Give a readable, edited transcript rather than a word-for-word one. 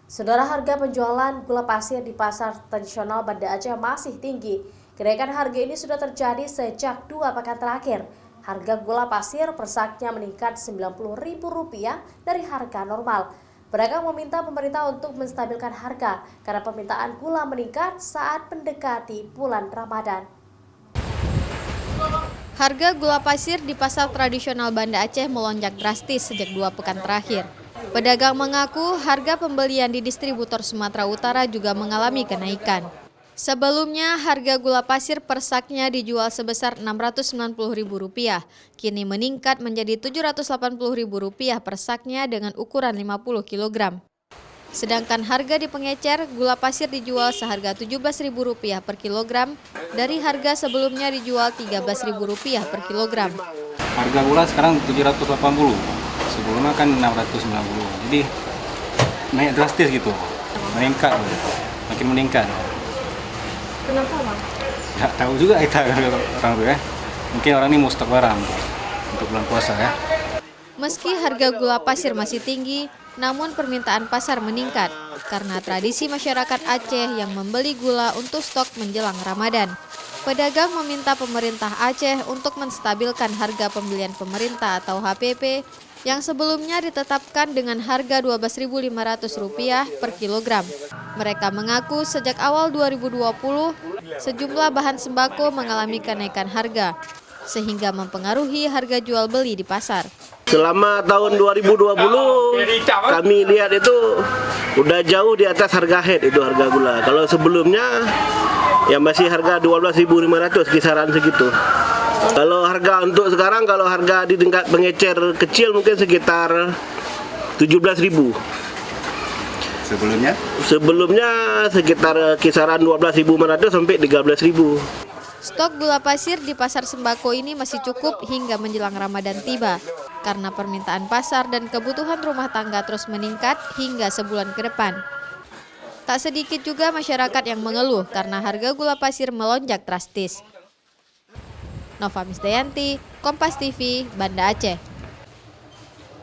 Saudara, harga penjualan gula pasir di pasar tradisional Banda Aceh masih tinggi. Kenaikan harga ini sudah terjadi sejak 2 pekan terakhir. Harga gula pasir per saknya meningkat Rp90.000 dari harga normal. Pedagang meminta pemerintah untuk menstabilkan harga karena permintaan gula meningkat saat mendekati bulan Ramadan. Harga gula pasir di pasar tradisional Banda Aceh melonjak drastis sejak 2 pekan terakhir. Pedagang mengaku harga pembelian di distributor Sumatera Utara juga mengalami kenaikan. Sebelumnya harga gula pasir per saknya dijual sebesar Rp690.000, kini meningkat menjadi Rp780.000 per saknya dengan ukuran 50 kg. Sedangkan harga di pengecer, gula pasir dijual seharga Rp17.000 per kilogram, dari harga sebelumnya dijual Rp13.000 per kilogram. Harga gula sekarang 780, sebelumnya kan 690, jadi naik drastis gitu, meningkat, makin meningkat. Kenapa, Bang? Nggak tahu juga kita orang tuh ya, mungkin orang ini mau stok barang untuk bulan puasa ya. Meski harga gula pasir masih tinggi, namun permintaan pasar meningkat karena tradisi masyarakat Aceh yang membeli gula untuk stok menjelang Ramadan. Pedagang meminta pemerintah Aceh untuk menstabilkan harga pembelian pemerintah atau HPP yang sebelumnya ditetapkan dengan harga Rp12.500 per kilogram. Mereka mengaku sejak awal 2020 sejumlah bahan sembako mengalami kenaikan harga, sehingga mempengaruhi harga jual beli di pasar. Selama tahun 2020 kami lihat itu udah jauh di atas harga head itu harga gula. Kalau sebelumnya ya masih harga 12.500 kisaran segitu. Kalau harga untuk sekarang, kalau harga di tingkat pengecer kecil mungkin sekitar 17.000. Sebelumnya? Sebelumnya sekitar kisaran 12.500 sampai 13.000. Stok gula pasir di pasar sembako ini masih cukup hingga menjelang Ramadan tiba, karena permintaan pasar dan kebutuhan rumah tangga terus meningkat hingga sebulan ke depan. Tak sedikit juga masyarakat yang mengeluh karena harga gula pasir melonjak drastis. Nova Misdayanti, Kompas TV, Banda Aceh.